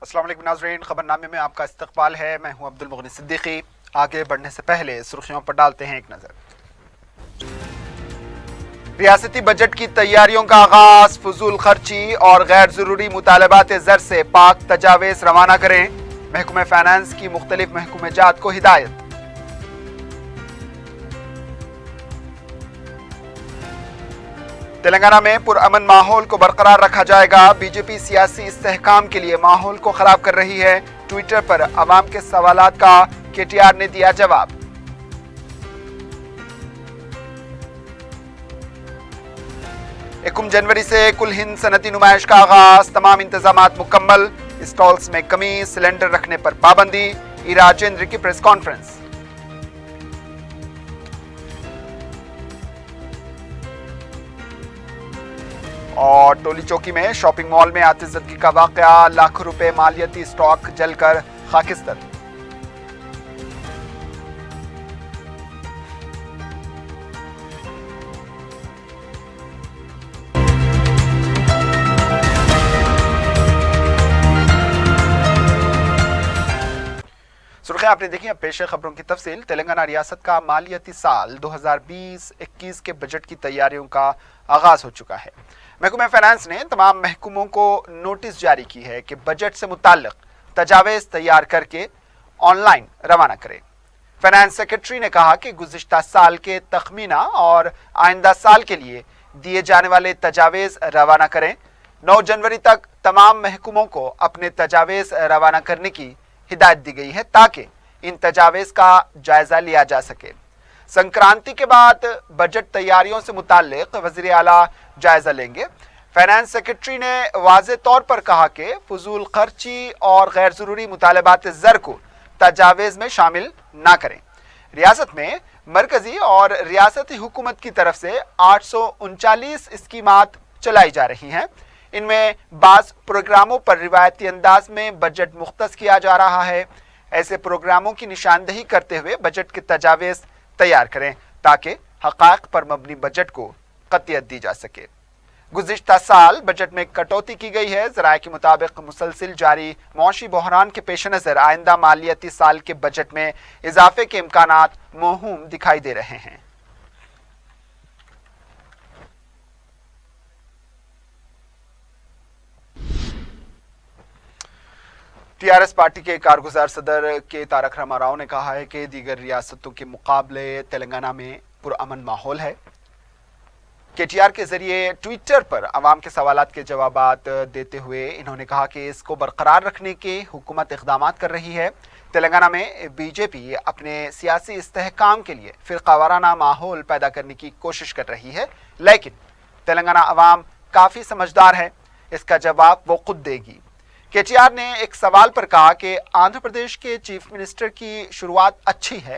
अस्सलाम वालेकुम नाज़रीन, खबरनामे में आपका इस्तकबाल है। मैं हूं अब्दुल मुगनी सिद्दीकी। आगे बढ़ने से पहले सुर्खियों पर डालते हैं एक नज़र। रियासती बजट की तैयारियों का आगाज, फजूल खर्ची और गैर जरूरी मुतालबात ज़र से पाक तजावीज़ रवाना करें। महकमे फाइनेंस की मुख्तलिफ महकूमे जात को हिदायत। तेलंगाना में पुरअमन माहौल को बरकरार रखा जाएगा। बीजेपी सियासी इस्तेहकाम के लिए माहौल को खराब कर रही है। ट्विटर पर अवाम के सवालात का केटीआर ने दिया जवाब। एकम जनवरी से कुल हिंद सनती नुमाइश का आगाज, तमाम इंतजामात मुकम्मल। स्टॉल्स में कमी, सिलेंडर रखने पर पाबंदी। ई राजेंद्र की प्रेस कॉन्फ्रेंस। और टोली चौकी में शॉपिंग मॉल में आतिशज़दगी का वाकया, लाखों रुपए मालियती स्टॉक जलकर खाकिस्तर। सुर्खियां आपने देखी। अब पेश है खबरों की तफसील। तेलंगाना रियासत का मालियती साल 2020-21 के बजट की तैयारियों का आगाज हो चुका है। महकमा फाइनेंस ने तमाम महकूमों को नोटिस जारी की है कि बजट से मुताल्लिक तजावीज़ तैयार करके ऑनलाइन रवाना करें। फाइनेंस सेक्रेटरी ने कहा कि गुज़िश्ता साल के तखमीना और आइंदा साल के लिए दिए जाने वाले तजावीज़ रवाना करें। 9 जनवरी तक तमाम महकूमों को अपने तजावीज़ रवाना करने की हिदायत दी गई है ताकि इन तजावीज़ का जायजा लिया जा सके। संक्रांति के बाद बजट तैयारियों से मुताल्लिक वज़ीर आला जायजा लेंगे। फाइनेंस सेक्रेटरी ने वाज़े तौर पर कहा कि फजूल खर्ची और गैर ज़रूरी मुतालबात ज़र को तजावीज़ में शामिल ना करें। रियासत में मरकजी और रियासती हुकूमत की तरफ से 839 स्कीमात चलाई जा रही हैं। इनमें बाज़ प्रोग्रामों पर रिवायती अंदाज में बजट मुख्तस किया जा रहा है। ऐसे प्रोग्रामों की निशानदही करते हुए बजट की तजावीज़ तैयार करें ताकि हक़ाइक़ पर मबनी बजट को क़तियत दी जा सके। गुज़िश्ता साल बजट में कटौती की गई है। ज़राए के मुताबिक मुसलसिल जारी मौशी बहरान के पेश नज़र आइंदा मालियती साल के बजट में इजाफे के इम्कानात मौहूम दिखाई दे रहे हैं। टीआरएस पार्टी के कारगुजार सदर के तारक रामाराव ने कहा है कि दीगर रियासतों के मुकाबले तेलंगाना में पुरअमन माहौल है। केटीआर के जरिए ट्विटर पर अवाम के सवालात के जवाबात देते हुए इन्होंने कहा कि इसको बरकरार रखने के हुकूमत इक़दामात कर रही है। तेलंगाना में बीजेपी अपने सियासी इस्तेहकाम के लिए फ़िरक़ावाराना माहौल पैदा करने की कोशिश कर रही है, लेकिन तेलंगाना अवाम काफ़ी समझदार है, इसका जवाब वो खुद देगी। केटीआर ने एक सवाल पर कहा कि आंध्र प्रदेश के चीफ मिनिस्टर की शुरुआत अच्छी है।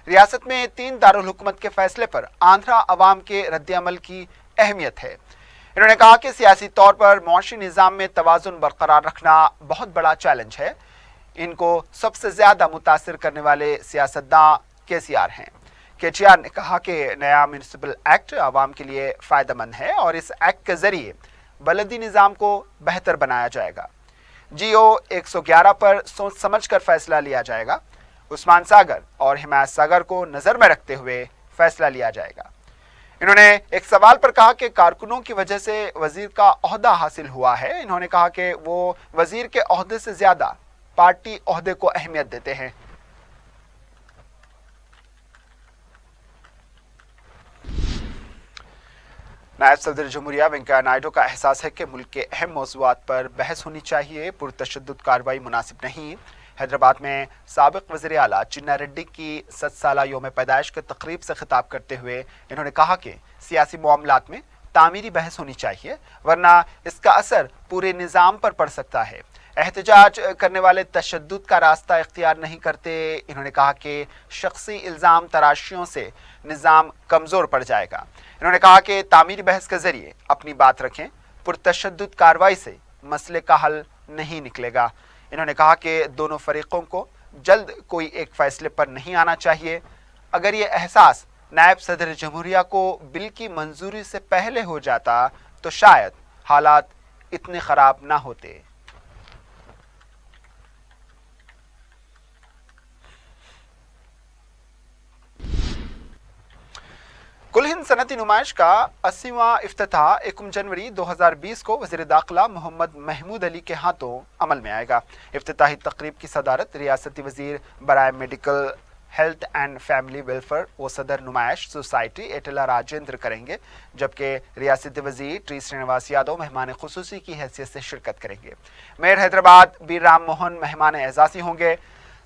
रियासत में 3 दारुल हुकूमत के फैसले पर आंध्रा अवाम के रद्द-ए-अमल की अहमियत है। इन्होंने कहा कि सियासी तौर पर मौशी निज़ाम में तवाज़ुन बरकरार रखना बहुत बड़ा चैलेंज है। इनको सबसे ज़्यादा मुतासिर करने वाले सियासतदान केसीआर हैं। केटीआर ने कहा कि नया म्यूनिसिपल एक्ट अवाम के लिए फ़ायदेमंद है और इस एक्ट के ज़रिए बलदी निज़ाम को बेहतर बनाया जाएगा। जियो 111 पर सोच समझ कर फैसला लिया जाएगा। उस्मान सागर और हिमायत सागर को नज़र में रखते हुए फैसला लिया जाएगा। इन्होंने एक सवाल पर कहा कि कारकुनों की वजह से वजीर का ओहदा हासिल हुआ है। इन्होंने कहा कि वो वजीर के ओहदे से ज़्यादा पार्टी ओहदे को अहमियत देते हैं। नायब सदर जमहूरिया वेंकैया नायडू का एहसास है कि मुल्क के अहम मौज़ूआत पर बहस होनी चाहिए, पुरतशद्दुद कार्रवाई मुनासिब नहीं। हैदराबाद में साबिक वज़ीर आला चिन्ना रेड्डी की 7 साला योम पैदाइश के तकरीब से खिताब करते हुए इन्होंने कहा कि सियासी मामलात में तामीरी बहस होनी चाहिए, वरना इसका असर पूरे निज़ाम पर पड़ सकता है। एहतजाज करने वाले तशद्दुद का रास्ता इख्तियार नहीं करते। इन्होंने कहा कि शख्सी इल्ज़ाम तराशियों से निज़ाम कमज़ोर पड़ जाएगा। इन्होंने कहा कि तामीरी बहस के ज़रिए अपनी बात रखें, पुरतशद्दुद कार्रवाई से मसले का हल नहीं निकलेगा। इन्होंने कहा कि दोनों फरीकों को जल्द कोई एक फैसले पर नहीं आना चाहिए। अगर ये एहसास नायब सदर जमहूरिया को बिल की मंजूरी से पहले हो जाता तो शायद हालात इतने ख़राब ना होते। कुल हिंद सनती नुमाइश का 80वां इफ्तिताह 1 जनवरी 2020 को वज़ीर दाखिला मोहम्मद महमूद अली के हाथों अमल में आएगा। इफ्तिताही तकरीब की सदारत रियासती वज़ीर बराए medical health and family welfare व सदर नुमाइश सोसाइटी एटला राजेंद्र करेंगे, जबकि रियासती वज़ीर टी श्रीनिवास यादव मेहमान खुसूसी की हैसियत से शिरकत करेंगे। मेयर हैदराबाद बी राम मोहन मेहमान एजाज़ी होंगे।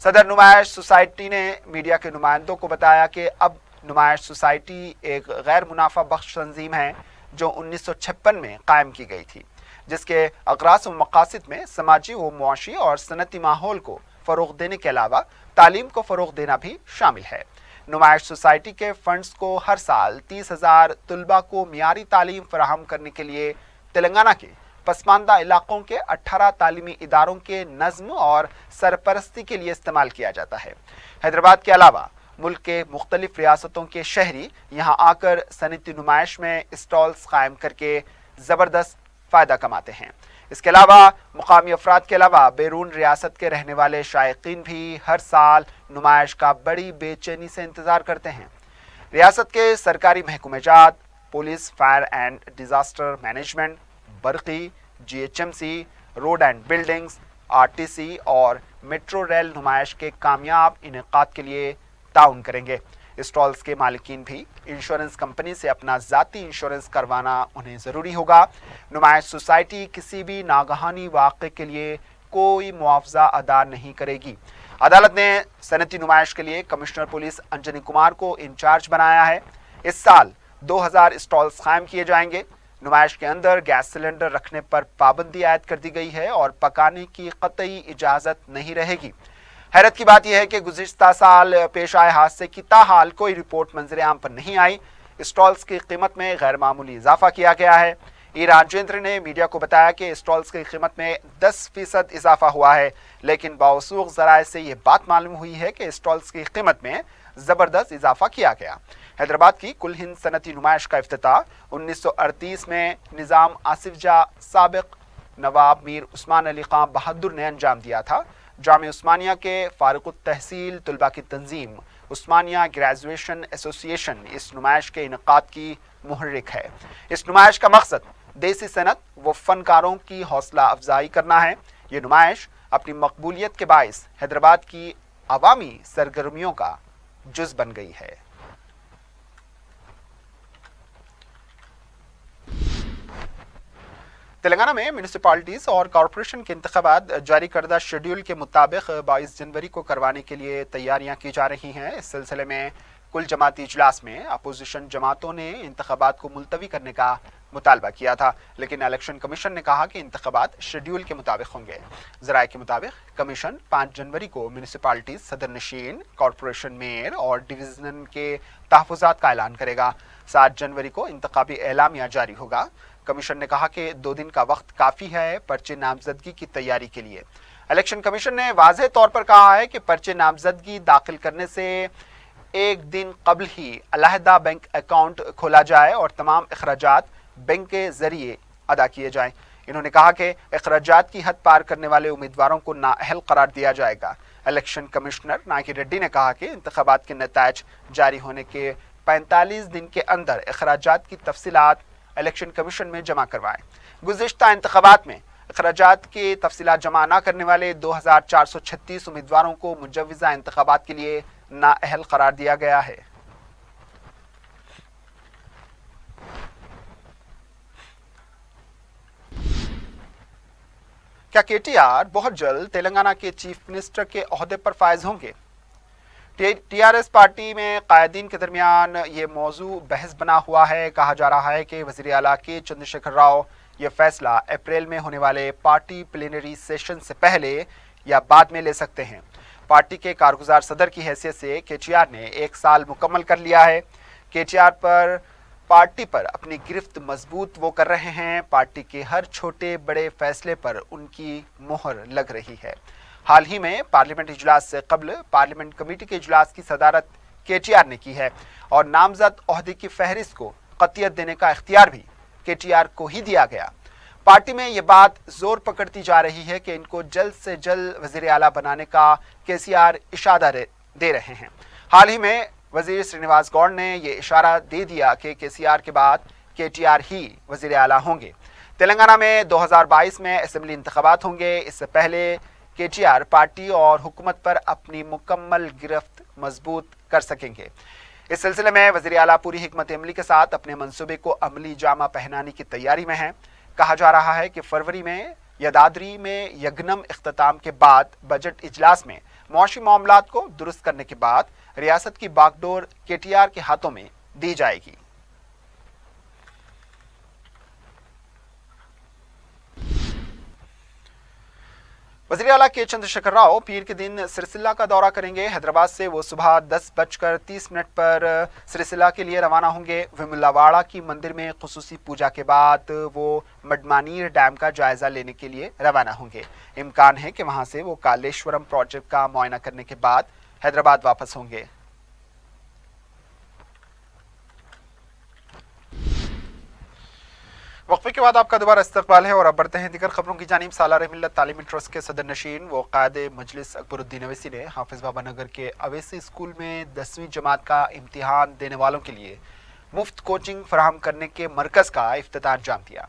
सदर नुमाइश सोसाइटी ने मीडिया के नुमाइंदों को बताया कि अब नुमाइश सोसाइटी एक गैर मुनाफा बख्श तंजीम है जो 1956 में कायम की गई थी, जिसके अगराज व मकासद में समाजी व मुआशी और सनती माहौल को फ़रोग़ देने के अलावा तालीम को फ़रोग़ देना भी शामिल है। नुमाइश सोसाइटी के फंड्स को हर साल 30,000 तलबा को मियारी तालीम फराहम करने के लिए तेलंगाना के पसमानदा इलाकों के 18 तालीमी इदारों के नज़्म और सरपरस्ती के लिए इस्तेमाल किया जाता है। हैदराबाद के अलावा मुल्क के मुख्तलिफ रियासतों के शहरी यहाँ आकर सनती नुमाइश में स्टॉल्स कायम करके ज़बरदस्त फ़ायदा कमाते हैं। इसके अलावा मुकामी अफराद के अलावा बैरून रियासत के रहने वाले शायकीन भी हर साल नुमाइश का बड़ी बेचैनी से इंतज़ार करते हैं। रियासत के सरकारी महकूमेजात, police, fire and disaster management, बरक़ी, GHMC, road and buildings, RTC और मेट्रो रेल नुमाइश के कामयाब इनेकाद के लिए ताउन करेंगे। स्टॉल्स के मालिकीन भी इंश्योरेंस कंपनी से अपना ज़ाती इंश्योरेंस करवाना उन्हें ज़रूरी होगा। नुमाइश सोसाइटी किसी भी नागहानी वाक़े के लिए कोई मुआवजा अदा नहीं करेगी। अदालत ने सनती नुमाइश के लिए कमिश्नर पुलिस अंजनी कुमार को इंचार्ज बनाया है। इस साल 2000 स्टॉल्स कायम किए जाएंगे। नुमाइश के अंदर गैस सिलेंडर रखने पर पाबंदी आयद कर दी गई है और पकाने की कतई इजाज़त नहीं रहेगी। हैरत की बात यह है कि गुज़िश्ता साल पेश आए हादसे की ताहाल कोई रिपोर्ट मंजर आम पर नहीं आई। स्टॉल्स की कीमत में गैर मामूली इजाफा किया गया है। ई राजेंद्र ने मीडिया को बताया कि स्टॉल्स की कीमत में 10% इजाफा हुआ है, लेकिन बावसूख ज़राए से ये बात मालूम हुई है कि स्टॉल्स की कीमत में ज़बरदस्त इजाफा किया गया। हैदराबाद की कुल हिंद सनती नुमाइश का इफ्तिताह 1938 में निज़ाम आसिफ जा साबिक नवाब मीर उस्मान अली खां बहादुर ने अंजाम दिया था। जामिया उस्मानिया के फारुक़ुत तहसील तलबा की तंजीम उस्मानिया ग्रेजुएशन एसोसिएशन इस नुमाइश के इनक़ाद की मुहर्रिक है। इस नुमाइश का मकसद देसी सनत व फ़नकारों की हौसला अफजाई करना है। ये नुमाइश अपनी मकबूलियत के बाइस हैदराबाद की अवामी सरगर्मियों का जुज़ बन गई है। तेलंगाना में म्यूनिसिपैलिटीज़ और कॉरपोरेशन के इंतखाबात जारी करदा शेड्यूल के मुताबिक 22 जनवरी को करवाने के लिए तैयारियां की जा रही हैं। इस सिलसिले में कुल जमाती इजलास में अपोजिशन जमातों ने इंतखाबात को मुलतवी करने का मुतालबा किया था, लेकिन इलेक्शन कमीशन ने कहा कि इंतखाबात शेड्यूल के मुताबिक होंगे। ज़राए के मुताबिक कमीशन 5 जनवरी को म्यूनिसिपैलिटीज़ सदर नशीन, कॉरपोरेशन मेयर और डिवीज़न के तहफ़्फ़ुज़ात का ऐलान करेगा। 7 जनवरी को इंतखाबी एलामिया जारी होगा। कमीशन ने कहा कि 2 दिन का वक्त काफ़ी है पर्चे नामजदगी की तैयारी के लिए। इलेक्शन कमीशन ने वाज़ेह तौर पर कहा है कि पर्चे नामजदगी दाखिल करने से 1 दिन कबल ही अलहदा बैंक अकाउंट खोला जाए और तमाम अखराजात बैंक के ज़रिए अदा किए जाएं। इन्होंने कहा कि अखराजात की हद पार करने वाले उम्मीदवारों को नाअहल करार दिया जाएगा। इलेक्शन कमिश्नर नागी रेड्डी ने कहा कि इंतखाबात के नताइज जारी होने के 45 दिन के अंदर अखराजात की तफसीलात इलेक्शन कमीशन में जमा करवाएं। गुज़िश्ता इंतखाबात में अखराजात की तफसीलात जमा न करने वाले 2436 उम्मीदवारों को मुजव्विज़ा इंतखाबात के लिए नाअहल करार दिया गया है। क्या KTR बहुत जल्द तेलंगाना के चीफ मिनिस्टर के ओहदे पर फायज होंगे? TRS पार्टी में कायदीन के दरमियान ये मौजू बहस बना हुआ है। कहा जा रहा है कि वज़ीर आला के चंद्रशेखर राव ये फैसला अप्रैल में होने वाले पार्टी प्लेनरी सेशन से पहले या बाद में ले सकते हैं। पार्टी के कारगुजार सदर की हैसियत से KTR ने 1 साल मुकम्मल कर लिया है। KTR पर पार्टी पर अपनी गिरफ्त मजबूत वो कर रहे हैं। पार्टी के हर छोटे बड़े फैसले पर उनकी मोहर लग रही है। हाल ही में पार्लियामेंट इजलास से कबल पार्लियामेंट कमेटी के इजलास की सदारत KTR ने की है और नामजद ओहदे की फहरिस्त को कतियत देने का इख्तियार भी KTR को ही दिया गया। पार्टी में ये बात जोर पकड़ती जा रही है कि इनको जल्द से जल्द वज़ीर आला बनाने का KCR इशारा दे रहे हैं। हाल ही में वजीर श्रीनिवास गौड़ ने ये इशारा दे दिया कि केसीआर के बाद केटीआर ही वजीर आला होंगे। तेलंगाना में 2022 में असेंबली इंतखाबात होंगे। इससे पहले केटीआर पार्टी और हुकूमत पर अपनी मुकम्मल गिरफ्त मजबूत कर सकेंगे। इस सिलसिले में वजीर आला पूरी हिकमत अमली के साथ अपने मंसूबे को अमली जामा पहनाने की तैयारी में है। कहा जा रहा है कि फरवरी में यदाद्री में यगनम इख्तिताम के बाद बजट इजलास में मुआशी मामलात को दुरुस्त करने के बाद रियासत की बागडोर केटीआर के हाथों में दी जाएगी। वज़ीर आला के चंद्रशेखर राव पीर के दिन सिरसिल्ला का दौरा करेंगे। हैदराबाद से वो सुबह 10:30 पर सिरसिल्ला के लिए रवाना होंगे। विमुल्लावाड़ा की मंदिर में खुसूसी पूजा के बाद वो मडमानीर डैम का जायजा लेने के लिए रवाना होंगे। इम्कान है कि वहां से वो कालेश्वरम प्रोजेक्ट का मुआयना करने के बाद हैदराबाद वापस होंगे। वक्फे के बाद आपका दोबारा इस्तकबाल है और अब बढ़ते हैं दीगर खबरों की जानिब। सालार मिल्लत तालीमी ट्रस्ट के सदर नशीन व कायदे मजलिस अकबरुद्दीन अवैसी ने हाफिज बाबा नगर के अवैसी स्कूल में 10वीं जमात का इम्तिहान देने वालों के लिए मुफ्त कोचिंग फराहम करने के मरकज का इफ्तिताह अंजाम दिया।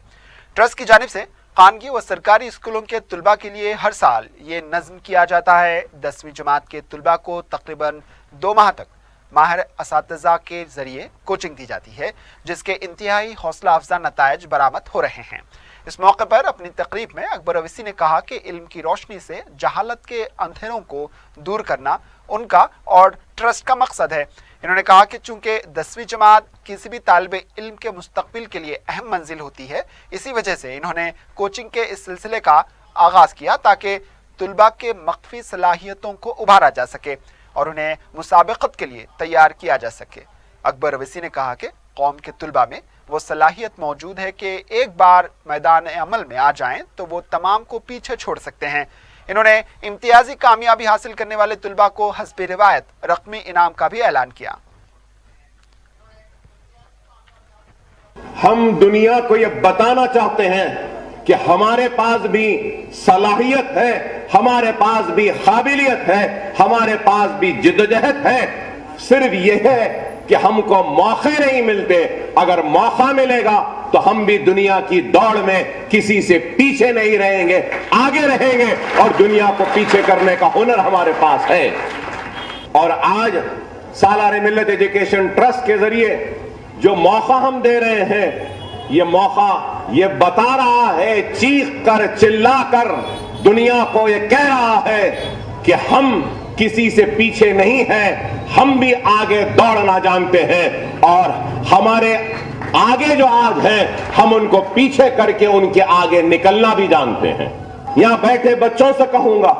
ट्रस्ट की जानिब से खानगी व सरकारी स्कूलों के तुलबा के लिए हर साल ये नज़्म किया जाता है। 10वीं जमात के तुलबा को तकरीबन 2 माह तक माहिर असातिज़ा के जरिए कोचिंग दी जाती है, जिसके इंतहाई हौसला अफजा नतायज बरामद हो रहे हैं। इस मौके पर अपनी तकरीब में अकबर अवैसी ने कहा कि इल्म की रोशनी से जहालत के अंधेरों को दूर करना उनका और ट्रस्ट का मकसद है। इन्होंने कहा कि चूंकि 10वीं जमात किसी भी तालिब इल्म के मुस्तकबिल के लिए अहम मंजिल होती है, इसी वजह से इन्होंने कोचिंग के इस सिलसिले का आगाज किया ताकि तुलबा के मख्फी सलाहियतों को उभारा जा सके और उन्हें मुसाबकत के लिए तैयार किया जा सके। अकबर अवैसी ने कहा कि कौम के तुलबा में वो सलाहियत मौजूद है कि एक बार मैदान अमल में आ जाएं तो वो तमाम को पीछे छोड़ सकते हैं। इन्होंने इम्तियाजी कामयाबी हासिल करने वाले तुलबा को हस्बे रिवायत रकमी इनाम का भी ऐलान किया। हम दुनिया को ये बताना चाहते हैं कि हमारे पास भी सलाहियत है, हमारे पास भी काबिलियत है, हमारे पास भी जिद्दोजहद है। सिर्फ यह है कि हमको मौके नहीं मिलते। अगर मौका मिलेगा तो हम भी दुनिया की दौड़ में किसी से पीछे नहीं रहेंगे, आगे रहेंगे और दुनिया को पीछे करने का हुनर हमारे पास है। और आज सालार मिल्लत एजुकेशन ट्रस्ट के जरिए जो मौका हम दे रहे हैं, ये मौका ये बता रहा है, चीख कर चिल्ला कर दुनिया को ये कह रहा है कि हम किसी से पीछे नहीं हैं, हम भी आगे दौड़ना जानते हैं और हमारे आगे जो आज हैं हम उनको पीछे करके उनके आगे निकलना भी जानते हैं। यहां बैठे बच्चों से कहूंगा,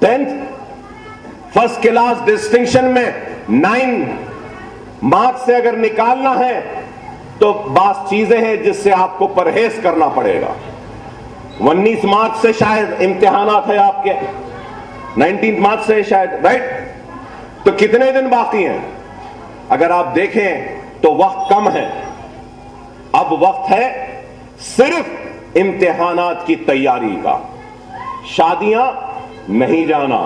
10th फर्स्ट क्लास डिस्टिंक्शन में 9 मार्क्स से अगर निकालना है तो बात चीजें हैं जिससे आपको परहेज करना पड़ेगा। 19 मार्च से शायद इम्तिहानात है आपके, 19 मार्च से शायद, राइट? तो कितने दिन बाकी हैं? अगर आप देखें तो वक्त कम है। अब वक्त है सिर्फ इम्तिहानात की तैयारी का। शादियां नहीं जाना,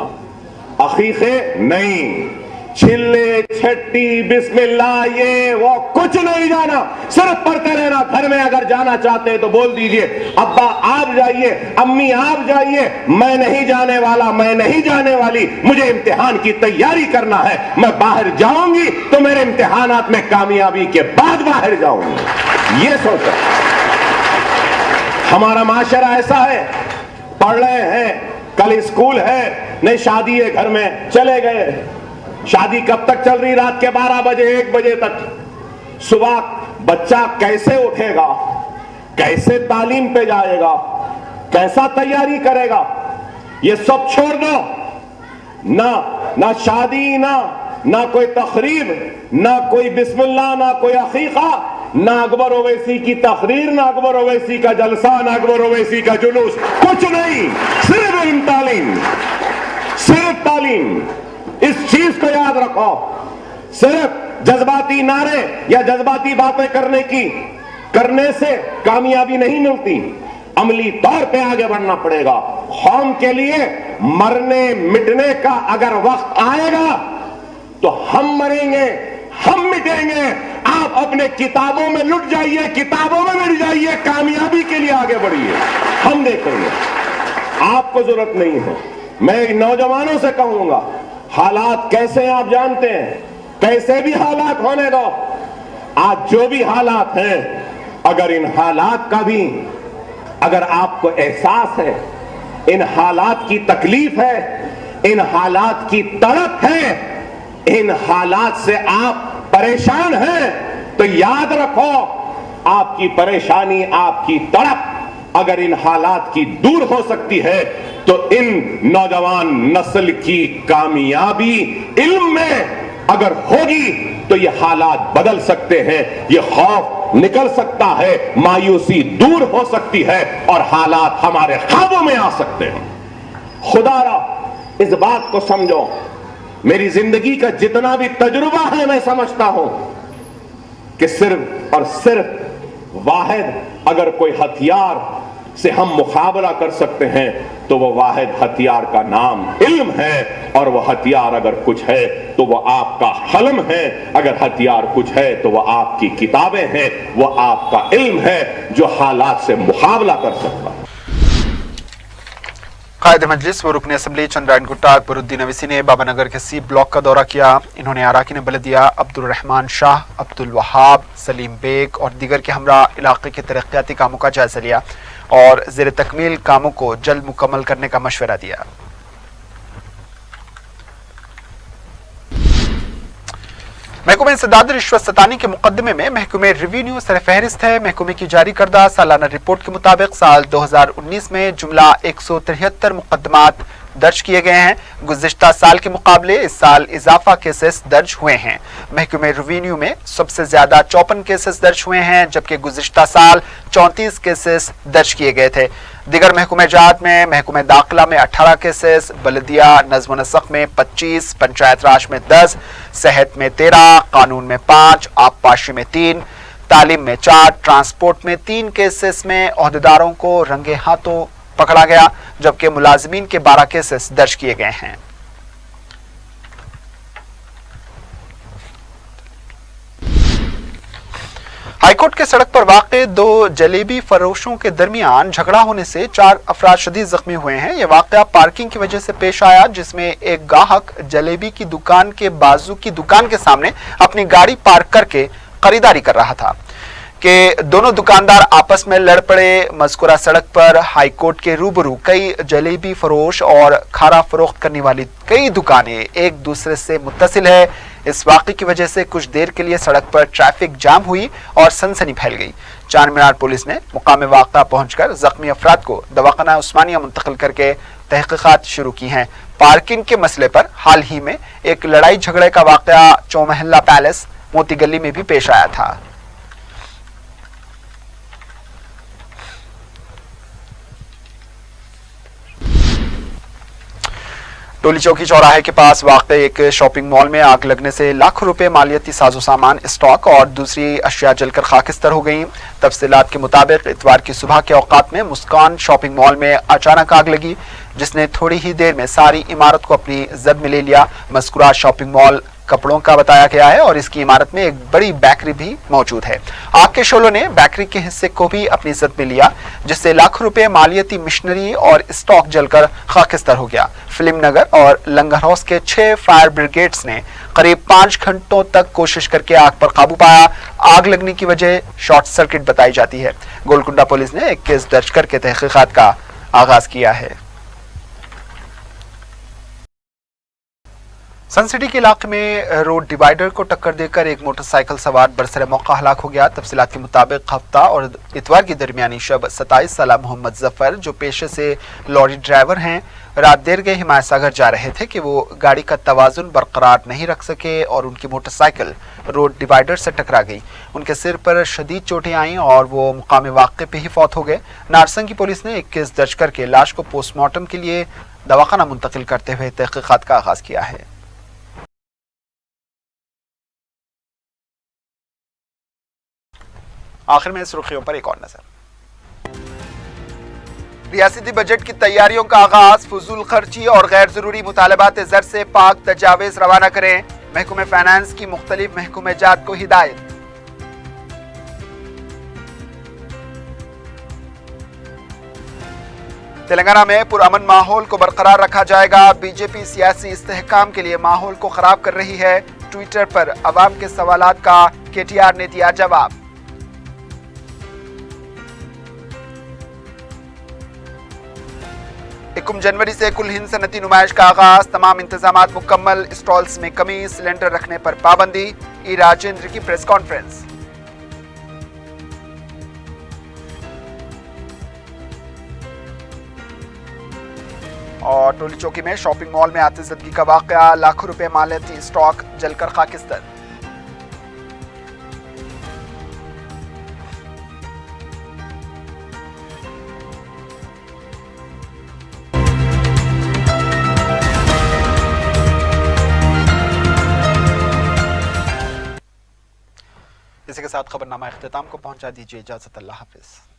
अकीक़े नहीं, छिल्ले छट्टी बिस्मिल्लाह ये वो कुछ नहीं जाना, सिर्फ पढ़ते रहना। घर में अगर जाना चाहते हैं तो बोल दीजिए, अब्बा आप जाइए, अम्मी आप जाइए, मैं नहीं जाने वाला, मैं नहीं जाने वाली, मुझे इम्तिहान की तैयारी करना है। मैं बाहर जाऊंगी तो मेरे इम्तिहानात में कामयाबी के बाद बाहर जाऊंगी। ये सोचा हमारा माशरा ऐसा है, पढ़ रहे हैं, कल स्कूल है, नहीं शादी है, घर में चले गए। शादी कब तक चल रही? रात के 12 बजे 1 बजे तक। सुबह बच्चा कैसे उठेगा, कैसे तालीम पे जाएगा, कैसा तैयारी करेगा? ये सब छोड़ दो। ना शादी, ना कोई तकरीब, ना कोई बिस्मिल्लाह, ना कोई अकीका, ना अकबर ओवैसी की तकरीर, ना अकबर ओवैसी का जलसा, ना अकबर ओवैसी का जुलूस, कुछ नहीं। सिर्फ इल्म तालीम, सिर्फ तालीम। इस चीज को याद रखो। सिर्फ जज्बाती नारे या जज्बाती बातें करने से कामयाबी नहीं मिलती। अमली तौर पे आगे बढ़ना पड़ेगा। कौम के लिए मरने मिटने का अगर वक्त आएगा तो हम मरेंगे, मिटेंगे। आप अपने किताबों में लुट जाइए, किताबों में मिट जाइए, कामयाबी के लिए आगे बढ़िए, हम देखेंगे। आपको जरूरत नहीं है। मैं नौजवानों से कहूंगा, हालात कैसे हैं आप जानते हैं, कैसे भी हालात होने दो। आज जो भी हालात हैं, अगर इन हालात का भी अगर आपको एहसास है, इन हालात की तकलीफ है, इन हालात की तड़प है, इन हालात से आप परेशान हैं, तो याद रखो आपकी परेशानी, आपकी तड़प अगर इन हालात की दूर हो सकती है तो इन नौजवान नस्ल की कामयाबी इल्म में अगर होगी तो ये हालात बदल सकते हैं, ये खौफ निकल सकता है, मायूसी दूर हो सकती है और हालात हमारे काबू में आ सकते हैं। खुदारा इस बात को समझो, मेरी जिंदगी का जितना भी तजुर्बा है मैं समझता हूं कि सिर्फ और सिर्फ वाहिद अगर कोई हथियार से हम मुकाबला कर सकते हैं तो वो वाहिद हथियार का नाम इल्म है, और वो हथियार अगर कुछ है तो वो आपका हलम है, अगर हथियार कुछ है तो वो आपकी किताबें हैं, वो आपका इल्म है जो हालात से मुकाबला कर सकता है। कायद मजलिस व रुकन असम्बली चंद्रायन गुट्टा अकबरुद्दीन अवीसी ने बाबानगर के सी ब्लॉक का दौरा किया। इन्होंने अराकीन बलदिया अब्दुल रहमान शाह, अब्दुल वहाब, सलीम बेग और दीगर के हमरा इलाके के तरक्याती कामों का जायजा लिया और ज़ेर तकमील कामों को जल्द मुकम्मल करने का मशवरा दिया। महकमे इंसदाद रिश्वत सतानी के मुकदमे में महकमे रेवेन्यू सरफहरिस्त है। महकमे की जारी करदा सालाना रिपोर्ट के मुताबिक साल 2019 में जुमला 173 मुकदमात दर्ज किए गए हैं। गुज़िश्ता साल के मुकाबले इस साल इजाफा केसेस दर्ज हुए हैं। महकमे रेवेन्यू में सबसे ज्यादा 54 केसेस दर्ज हुए हैं, जबकि गुज़िश्ता साल 34 केसेस दर्ज किए गए थे। दिगर महकमे जात में महकमे दाखिला में 18 केसेस, बलदिया नज़्म व नस्ख में 25, पंचायत राज में 10, सेहत में 13, कानून में 5, आबपाशी में 3, तालीम में 4, ट्रांसपोर्ट में 3 केसेस में ओहदेदारों को रंगे हाथों पकड़ा गया, जबकि मुलाजिमीन के 12 केसेस दर्ज किए गए हैं। हाईकोर्ट के सड़क पर वाक़े 2 जलेबी फरोशों के दरमियान झगड़ा होने से 4 अफराद शदीद जख्मी हुए हैं। यह वाक़या पार्किंग की वजह से पेश आया, जिसमें एक गाहक जलेबी की दुकान के बाजू की दुकान के सामने अपनी गाड़ी पार्क करके खरीदारी कर रहा था कि दोनों दुकानदार आपस में लड़ पड़े। मज़कूरा सड़क पर हाईकोर्ट के रूबरू कई जलेबी फरोश और खारा फरोख्त करने वाली कई दुकानें एक दूसरे से मुत्तसिल है। इस वाक़े की वजह से कुछ देर के लिए सड़क पर ट्रैफिक जाम हुई और सनसनी फैल गई। चार मीनार पुलिस ने मुकाम वाक़ा पहुंचकर जख्मी अफराद को दवाखाना उस्मानिया मुंतकिल करके तहकीकात शुरू की हैं। पार्किंग के मसले पर हाल ही में एक लड़ाई झगड़े का वाक़या चौमहल्ला पैलेस मोती गली में भी पेश आया था। टोली चौकी चौराहे के पास वाक़े एक शॉपिंग मॉल में आग लगने से लाखों रुपए मालियती साजो सामान, स्टॉक और दूसरी अशिया जलकर खाकिस्तर हो गई। तफसीलात के मुताबिक इतवार की सुबह के औकात में मुस्कान शॉपिंग मॉल में अचानक आग लगी, जिसने थोड़ी ही देर में सारी इमारत को अपनी जद में ले लिया। मज़कूरा शॉपिंग मॉल कपड़ों का बताया गया है और इसकी इमारत में एक बड़ी बेकरी भी मौजूद है। आग के शोलों ने बेकरी के हिस्से को भी अपनी जद में लिया, जिससे लाखों रुपए मालियती मशीनरी और स्टॉक जलकर खाकिस्तर हो गया। फिल्म नगर और लंगर हाउस के 6 फायर ब्रिगेड्स ने करीब 5 घंटों तक कोशिश करके आग पर काबू पाया। आग लगने की वजह शॉर्ट सर्किट बताई जाती है। गोलकुंडा पुलिस ने एक केस दर्ज करके तहकीकात का आगाज किया है। सन सिटी के इलाके में रोड डिवाइडर को टक्कर देकर एक मोटरसाइकिल सवार बरसरे मौका हलाक हो गया। तफसीलात के मुताबिक हफ्ता और इतवार की दरमियानी शब 27 साला मोहम्मद जफर, जो पेशे से लॉरी ड्राइवर हैं, रात देर गए हिमायत सागर जा रहे थे कि वो गाड़ी का तवाजुन बरकरार नहीं रख सके और उनकी मोटरसाइकिल रोड डिवाइडर से टकरा गई। उनके सिर पर शदीद चोटें आईं और वो मुकाम वाक़े पे ही फौत हो गए। नारसंग की पुलिस ने एक केस दर्ज करके लाश को पोस्टमार्टम के लिए दवाखाना मुंतकिल करते हुए तहकीकात का आगाज किया है। आखिर में सुर्खियों पर एक और नजर। रियासती बजट की तैयारियों का आगाज, फजूल खर्ची और गैर जरूरी मुतालबात ज़र से पाक तजावीज़ रवाना करें। محکمہ فائنانس کی مختلف محکمہ جات کو ہدایت۔ تلنگانہ میں پرامن ماحول کو برقرار رکھا جائے گا، بی جے پی سیاسی استحکام کے لیے ماحول کو خراب کر رہی ہے، ٹویٹر پر عوام کے سوالات کا کے ٹی آر نے دیا جواب۔ 1 جنوری سے کل ہند صنعتی نمائش کا آغاز، تمام انتظامات مکمل، اسٹالز میں کمی، سلنڈر رکھنے پر پابندی، ای راجندر کی پریس کانفرنس۔ اور ٹولی چوکی میں شاپنگ مال میں آتش زدگی کا واقعہ، لاکھوں روپے مالیاتی اسٹاک جل کر خاکستر۔ اسی کے ساتھ خبرنامہ اختتام کو پہنچا دیجیے، اجازت، اللہ حافظ۔